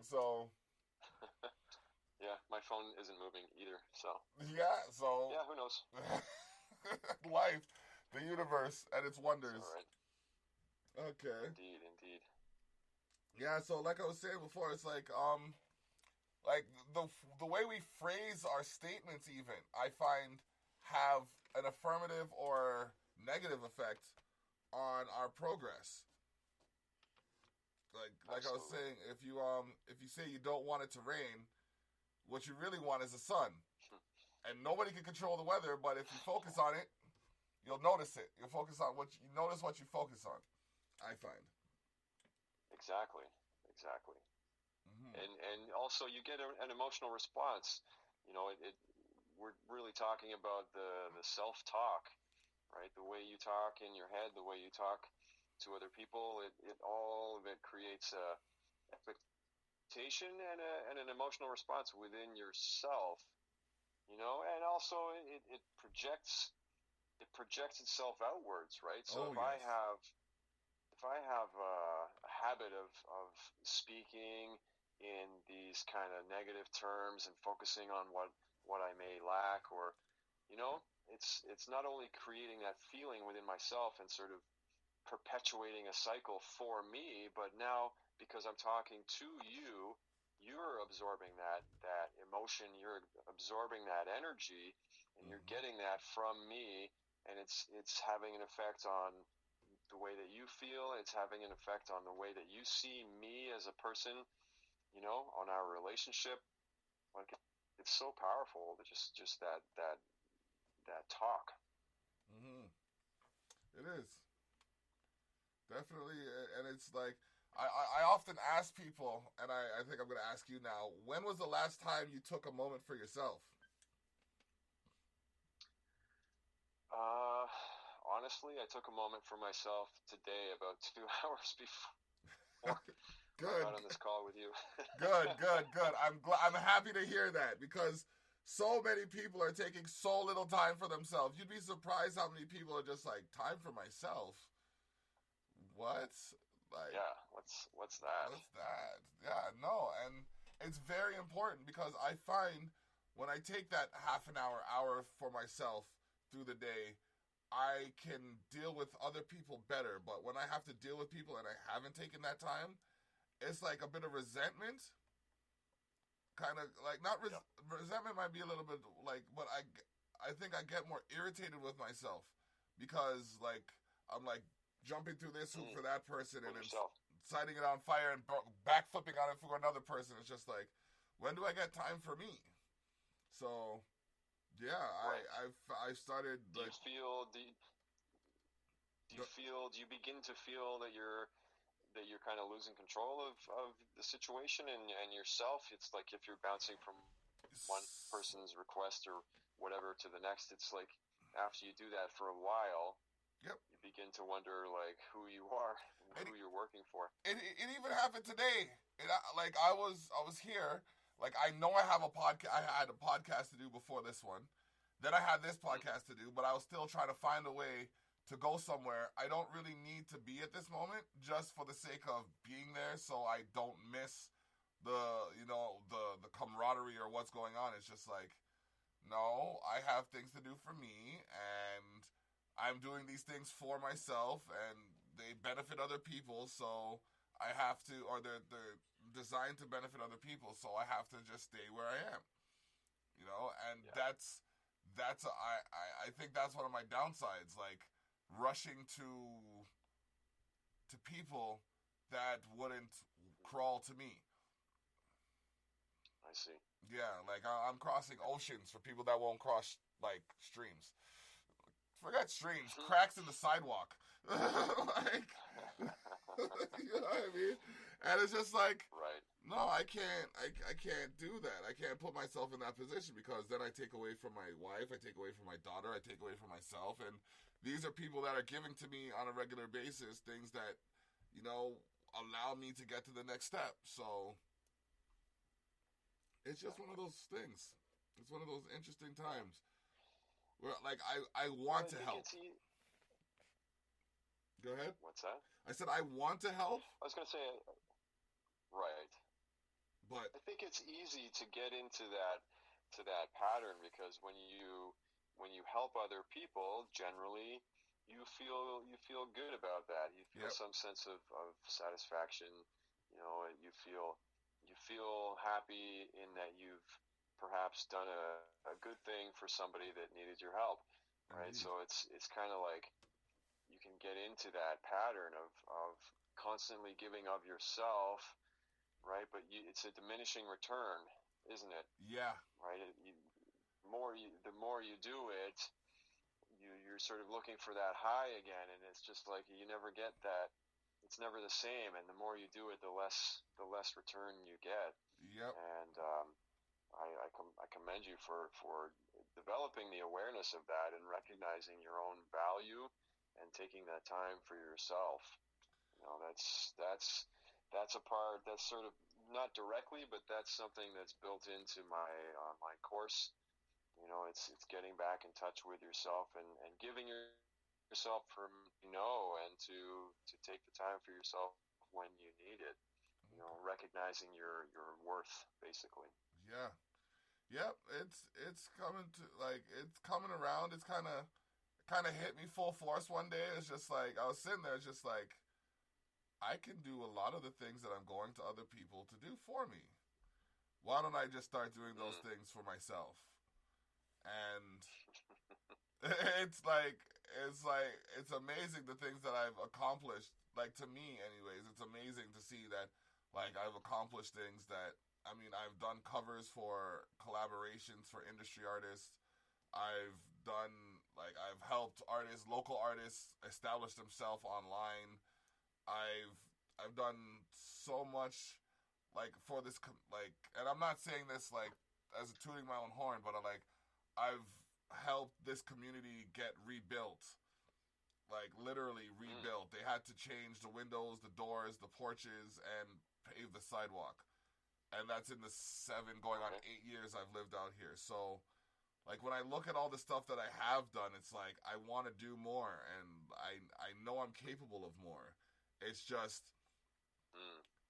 So. Yeah, my phone isn't moving either, so. Yeah, so. Yeah, who knows? Life, the universe, and its wonders. All right. Okay. Indeed. Yeah, so like I was saying before, it's like the way we phrase our statements even, I find, have an affirmative or negative effect on our progress. Like I was saying, if you say you don't want it to rain, what you really want is the sun. And nobody can control the weather, but if you focus on it, you'll notice it. You'll focus on what you notice what you focus on, I find. Exactly. Mm-hmm. And also you get an emotional response. You know, we're really talking about the self-talk, right? The way you talk in your head, the way you talk to other people, it all of it creates a expectation and an emotional response within yourself, you know, and also it projects itself outwards, right? So if I have a habit of speaking in these kind of negative terms and focusing on what I may lack, or, you know, it's not only creating that feeling within myself and sort of perpetuating a cycle for me, but now because I'm talking to you, you're absorbing that emotion, you're absorbing that energy, and you're getting that from me, and it's having an effect on the way that you feel. It's having an effect on the way that you see me as a person, you know, on our relationship. Like, it's so powerful, just that talk. Mm-hmm. It is. Definitely, and it's like, I often ask people, and I think I'm going to ask you now, when was the last time you took a moment for yourself? Honestly, I took a moment for myself today, about 2 hours before I got on this call with you. Good. I'm happy to hear that, because so many people are taking so little time for themselves. You'd be surprised how many people are just like, time for myself. What? Like, yeah, what's that? What's that? Yeah, no, and it's very important, because I find when I take that half an hour for myself through the day, I can deal with other people better. But when I have to deal with people and I haven't taken that time, it's like a bit of resentment. Kind of like, not resentment might be a little bit like, but I think I get more irritated with myself, because like I'm like jumping through this hoop for that person and then setting it on fire and backflipping on it for another person. It's just like, when do I get time for me? So, yeah, right. I started. Do you begin to feel that you're kind of losing control of the situation and yourself? It's like if you're bouncing from one person's request or whatever to the next, it's like after you do that for a while, yep, you begin to wonder like who you are, who you're working for. It even happened today. Like I was here. Like, I know I have a podcast. I had a podcast to do before this one. Then I had this podcast to do, but I was still trying to find a way to go somewhere. I don't really need to be at this moment, just for the sake of being there, so I don't miss the camaraderie or what's going on. It's just like, no, I have things to do for me, and I'm doing these things for myself, and they benefit other people, so I have to, or they're designed to benefit other people, so I have to just stay where I am, you know. And I think that's one of my downsides, like rushing to people that wouldn't crawl to me. I see. Yeah, like I'm crossing oceans for people that won't cross like streams. Forget streams, cracks in the sidewalk. Like, You know what I mean? And it's just like, Right. no, I can't. I can't do that. I can't put myself in that position because then I take away from my wife. I take away from my daughter. I take away from myself. And these are people that are giving to me on a regular basis things that, you know, allow me to get to the next step. So it's just one of those things. It's one of those interesting times where, like, I want to help. Go ahead. What's that? I said I want to help. I was going to say, right. But I think it's easy to get into that pattern because when you help other people, generally you feel good about that. You feel some sense of satisfaction. You know, you feel happy in that you've perhaps done a good thing for somebody that needed your help, right? Indeed. So it's kind of like you can get into that pattern of constantly giving of yourself, right? But it's a diminishing return, isn't it? Yeah. Right. The more you do it, you're sort of looking for that high again, and it's just like you never get that. It's never the same, and the more you do it, the less return you get. Yep. And I commend you for developing the awareness of that and recognizing your own value and taking that time for yourself. You know, that's a part that's sort of not directly, but that's something that's built into my my course. You know, it's getting back in touch with yourself and giving yourself and to take the time for yourself when you need it. You know, recognizing your worth, basically. Yeah. Yep. It's coming around. It's kind of hit me full force one day. It's just like I was sitting there, it's just like I can do a lot of the things that I'm going to other people to do for me. Why don't I just start doing those things for myself? And it's amazing the things that I've accomplished. Like, to me anyways, it's amazing to see that, like, I've accomplished things that, I mean, I've done covers for collaborations for industry artists. I've helped local artists establish themselves online. I've done so much, like, for this, like, and I'm not saying this, like, as a tooting my own horn, but I've helped this community get rebuilt, like, literally rebuilt. They had to change the windows, the doors, the porches, and pave the sidewalk. And that's in the going on 8 years I've lived out here. So, like, when I look at all the stuff that I have done, it's like I want to do more, and I know I'm capable of more. It's just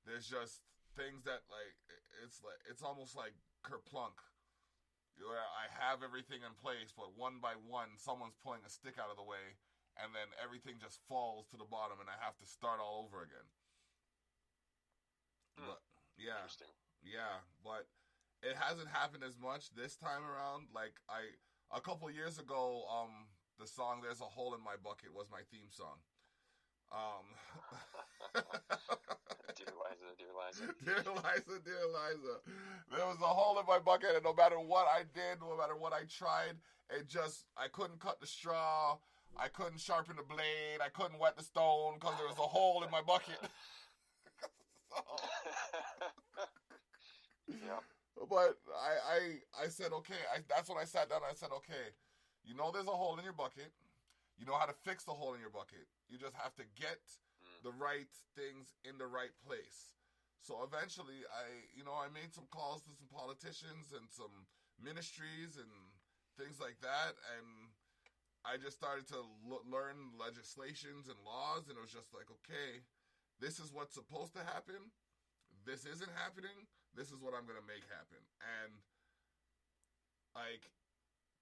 there's just things that, like, it's almost like kerplunk, where I have everything in place, but one by one someone's pulling a stick out of the way, and then everything just falls to the bottom, and I have to start all over again. But yeah, yeah, but it hasn't happened as much this time around. Like, a couple years ago, the song "There's a Hole in My Bucket" was my theme song. Dear Liza, dear Liza. Dear Liza, dear Liza. There was a hole in my bucket, and no matter what I did, no matter what I tried, I couldn't cut the straw, I couldn't sharpen the blade, I couldn't wet the stone, because there was a hole in my bucket. Yeah. But I said, okay, that's when I sat down and I said, okay, you know there's a hole in your bucket. You know how to fix the hole in your bucket. You just have to get the right things in the right place. So eventually, I made some calls to some politicians and some ministries and things like that, and I just started to learn legislations and laws, and it was just like, okay, this is what's supposed to happen. This isn't happening. This is what I'm going to make happen. And, like,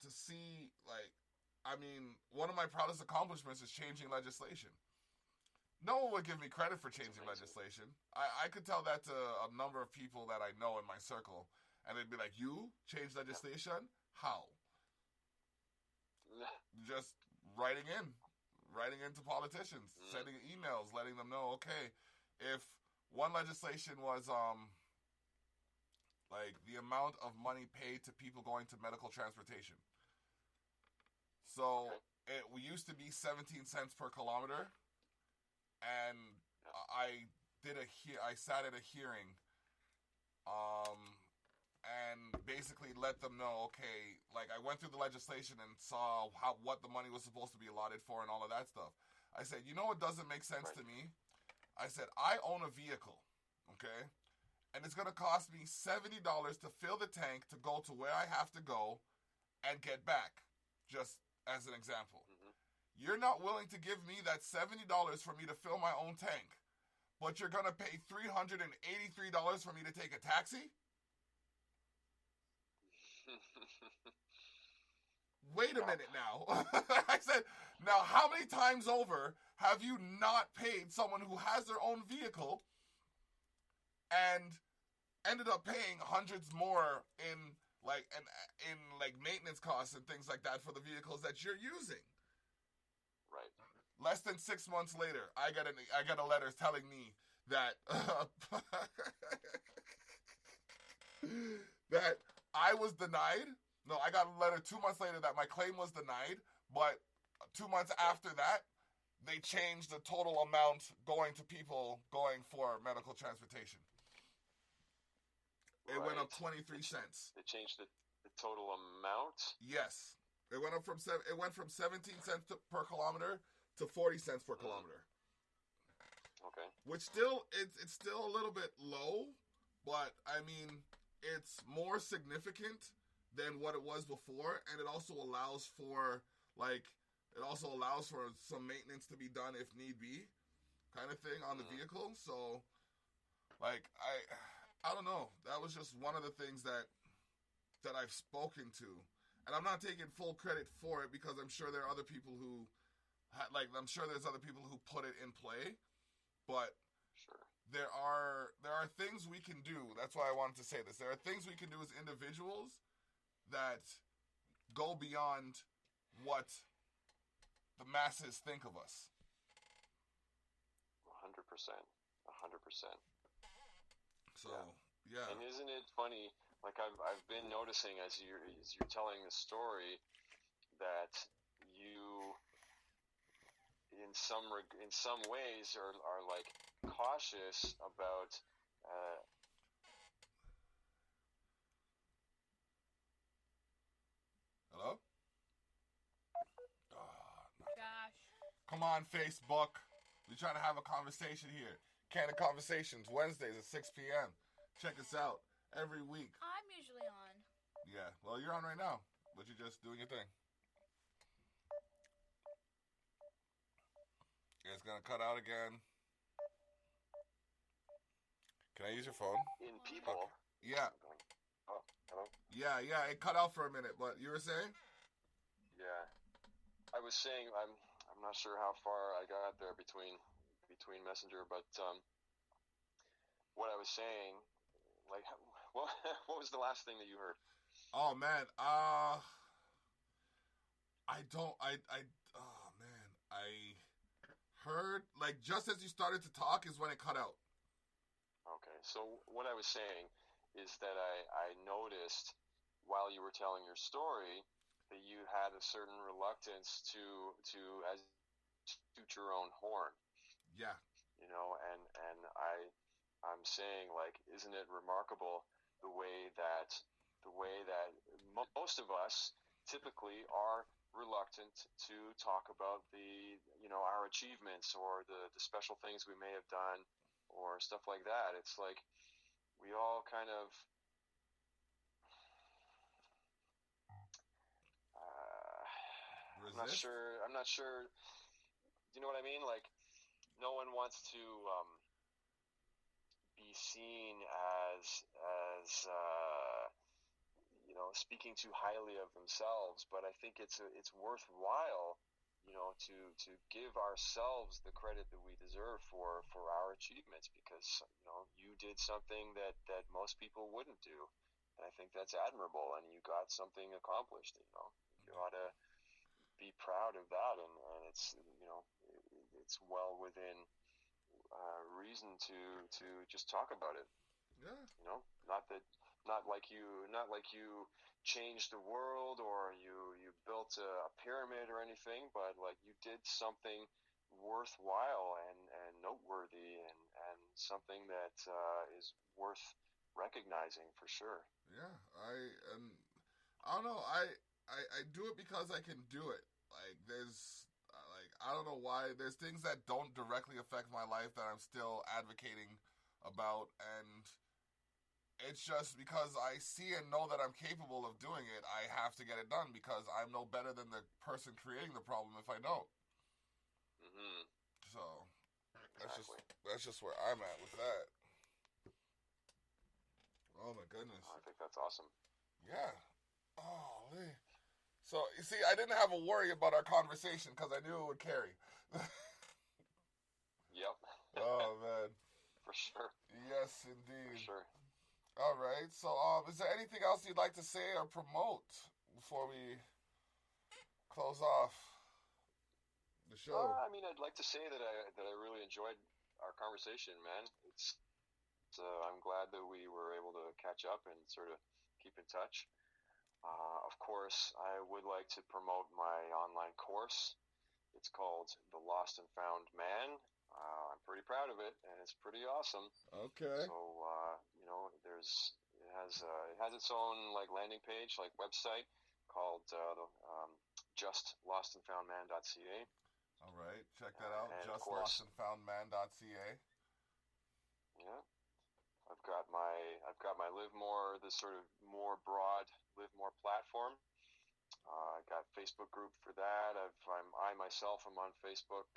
to see, like, I mean, one of my proudest accomplishments is changing legislation. No one would give me credit for changing legislation. I could tell that to a number of people that I know in my circle, and they'd be like, you changed legislation? How? Just writing into politicians, sending emails, letting them know, okay, if one legislation was, like, the amount of money paid to people going to medical transportation. So it used to be 17 cents per kilometer, and I sat at a hearing, and basically let them know, okay, like I went through the legislation and saw what the money was supposed to be allotted for and all of that stuff. I said, you know what doesn't make sense to me? I said, I own a vehicle, okay? And it's going to cost me $70 to fill the tank to go to where I have to go and get back, just as an example. Mm-hmm. You're not willing to give me that $70 for me to fill my own tank, but you're going to pay $383 for me to take a taxi? Wait a minute now. I said, now how many times over have you not paid someone who has their own vehicle and ended up paying hundreds more in maintenance costs and things like that for the vehicles that you're using? Right. Less than 6 months later, I got a letter telling me that that I was denied. No, I got a letter 2 months later that my claim was denied, but 2 months after that, they changed the total amount going to people going for medical transportation. It went up 23 cents. They changed the total amount? Yes. It went from 17 cents per kilometer to 40 cents per kilometer. Okay. Which still it's still a little bit low, but I mean, it's more significant than what it was before, and it also allows for some maintenance to be done if need be, kind of thing on the vehicle. So, like I don't know. That was just one of the things that I've spoken to, and I'm not taking full credit for it because I'm sure there are other people who, I'm sure there's other people who put it in play, but sure. There are things we can do. That's why I wanted to say this. There are things we can do as individuals that go beyond what the masses think of us. 100%. 100%. So, yeah. And isn't it funny? Like I've been noticing as you're telling the story that you, in some ways, are like cautious about. Hello? Gosh. Come on, Facebook. We're trying to have a conversation here. Can of Conversations, Wednesdays at 6 p.m. Check us out every week. I'm usually on. Yeah, well, you're on right now, but you're just doing your thing. It's going to cut out again. Can I use your phone? In people. Okay. Yeah. Oh, hello? Yeah, it cut out for a minute, but you were saying? Yeah. I was saying I'm not sure how far I got there between Messenger, but what I was saying, like, what was the last thing that you heard? Oh man, I heard, like, just as you started to talk is when it cut out. Okay, so what I was saying is that I noticed while you were telling your story that you had a certain reluctance to as toot your own horn. Yeah. You know, and I'm saying, like, isn't it remarkable the way that most of us typically are reluctant to talk about our achievements or the special things we may have done or stuff like that. It's like we all kind of I'm not sure. You know what I mean? Like, no one wants to be seen as speaking too highly of themselves, but I think it's worthwhile, to give ourselves the credit that we deserve for our achievements, because you did something that most people wouldn't do, and I think that's admirable, and you got something accomplished. You ought to be proud of that, and it's it's well within reason to just talk about it. Yeah. Not like you changed the world or you built a pyramid or anything, but like you did something worthwhile and noteworthy and something that is worth recognizing for sure. Yeah, I don't know. I do it because I can do it. Like there's like I don't know why there's things that don't directly affect my life that I'm still advocating about, and it's just because I see and know that I'm capable of doing it. I have to get it done because I'm no better than the person creating the problem if I don't. Mm-hmm. So Exactly. that's just where I'm at with that. Oh my goodness. I think that's awesome. Yeah. Oh, so you see, I didn't have a worry about our conversation because I knew it would carry. Yep. Oh man. For sure. Yes, indeed. For sure. All right. So, is there anything else you'd like to say or promote before we close off the show? I mean, I'd like to say that I really enjoyed our conversation, man. I'm glad that we were able to catch up and sort of keep in touch. Of course, I would like to promote my online course. It's called The Lost and Found Man. I'm pretty proud of it, and it's pretty awesome. Okay. So, it has its own like landing page, like website called justlostandfoundman.ca. All right, check that out. And Justlostandfoundman.ca. Yeah. I've got my Live More, this sort of more broad Live More platform. I got Facebook group for that. I myself am on Facebook.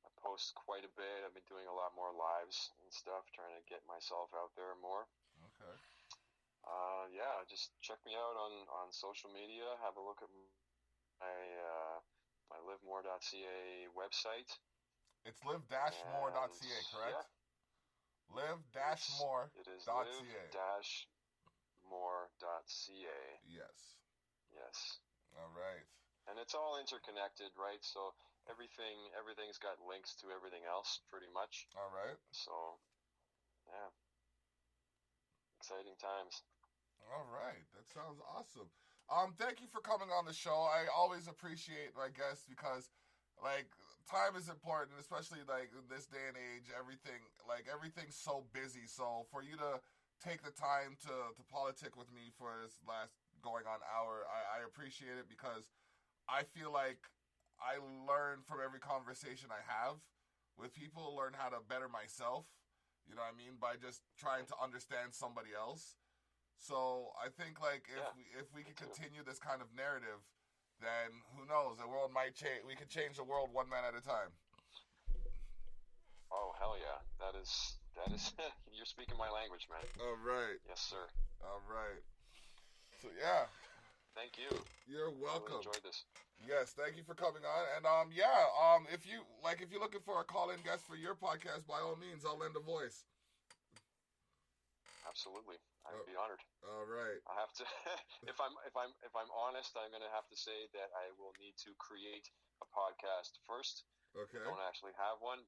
I post quite a bit. I've been doing a lot more lives and stuff, trying to get myself out there more. Okay. Yeah, just check me out on social media. Have a look at my livemore.ca website. It's live-more.ca, correct? Yeah. Live-more.ca. It is live-more.ca. Yes. Yes. All right. And it's all interconnected, right? So everything's got links to everything else, pretty much. All right. So, yeah. Exciting times. All right. That sounds awesome. Thank you for coming on the show. I always appreciate my guests because, like, time is important, especially like in this day and age. Everything's so busy. So for you to take the time to politic with me for this last going on hour, I appreciate it because I feel like I learn from every conversation I have with people. Learn how to better myself. You know what I mean? By just trying to understand somebody else. So I think like if we could continue this kind of narrative, then who knows? The world might change. We could change the world one man at a time. Oh hell yeah! That is you're speaking my language, man. All right. Yes, sir. All right. So yeah. Thank you. You're welcome. I really enjoyed this. Yes, thank you for coming on. And if you're looking for a call-in guest for your podcast, by all means, I'll lend a voice. Absolutely. I'd be honored. All right. I have to if I'm honest, I'm going to have to say that I will need to create a podcast first. Okay. I don't actually have one.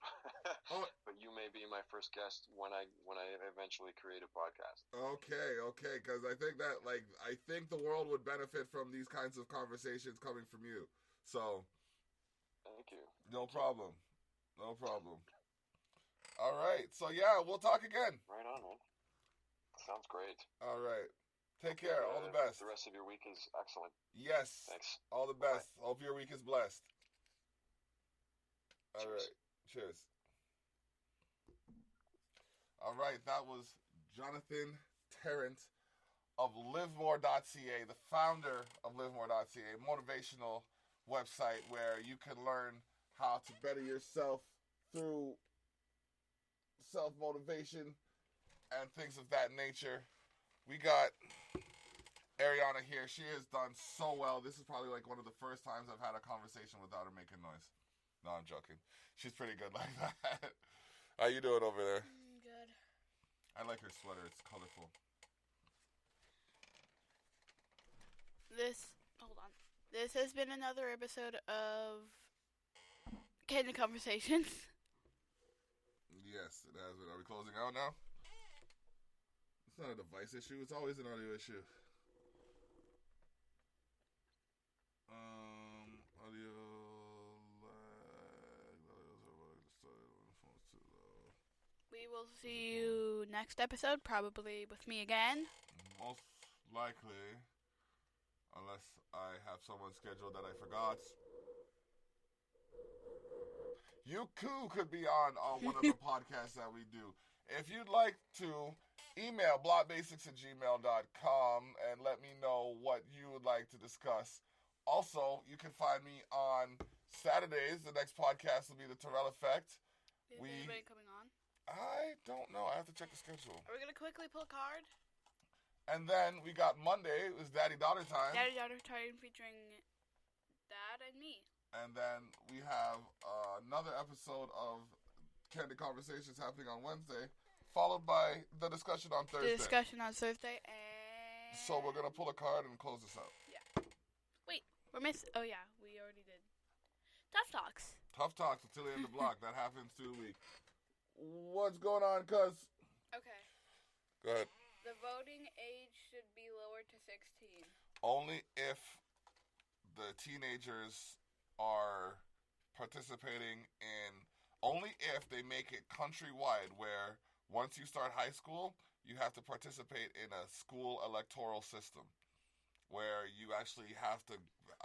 Oh. But you may be my first guest when I eventually create a podcast. Okay, cuz I think the world would benefit from these kinds of conversations coming from you. So, thank you. No problem. All right. So yeah, we'll talk again. Right on, man. Sounds great. All right. Take care. All the best. The rest of your week is excellent. Yes. Thanks. All the best. Bye. Hope your week is blessed. All Cheers. right. Cheers. All right. That was Jonathan Tarrant of LiveMore.ca, the founder of LiveMore.ca, a motivational website where you can learn how to better yourself through self-motivation and things of that nature. We got Ariana here. She has done so well. This is probably like one of the first times I've had a conversation without her making noise. No, I'm joking. She's pretty good like that. How you doing over there? Good. I like her sweater. It's colorful. Hold on. This has been another episode of Candid Conversations. Yes, it has been. Are we closing out now? It's not a device issue. It's always an audio issue. Audio lag. we will see you next episode, probably with me again. Most likely, unless I have someone scheduled that I forgot. You too could be on one of the podcasts that we do. If you'd like to, email blockbasics@gmail.com and let me know what you would like to discuss. Also, you can find me on Saturdays. The next podcast will be the Tarrant Effect. Is anybody coming on? I don't know. I have to check the schedule. Are we going to quickly pull a card? And then we got Monday. It was Daddy-Daughter time. Daddy-Daughter time featuring Dad and me. And then we have another episode of Candid Conversations happening on Wednesday, followed by the discussion on Thursday. The discussion on Thursday, and... So we're going to pull a card and close this out. Yeah. Wait, we're missing... Oh, yeah, we already did. Tough Talks. Tough Talks until the end of the block. That happens through the week. What's going on, cuz? Okay. Go ahead. The voting age should be lowered to 16. Only if the teenagers are participating in... Only if they make it countrywide, where once you start high school, you have to participate in a school electoral system, where you actually have to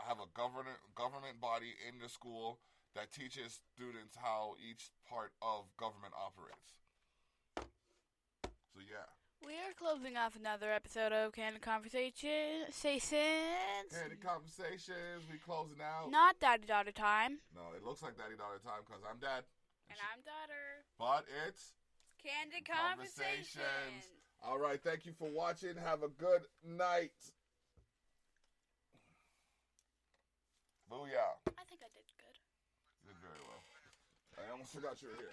have a government body in the school that teaches students how each part of government operates. So yeah. We are closing off another episode of Candid Conversations. Candid Conversations, we closing out. Not Daddy-Daughter time. No, it looks like Daddy-Daughter time because I'm Dad. And I'm Daughter. But it's... Candid Conversations. All right, thank you for watching. Have a good night. Booyah. I think I did good. You did very well. I almost forgot you were here.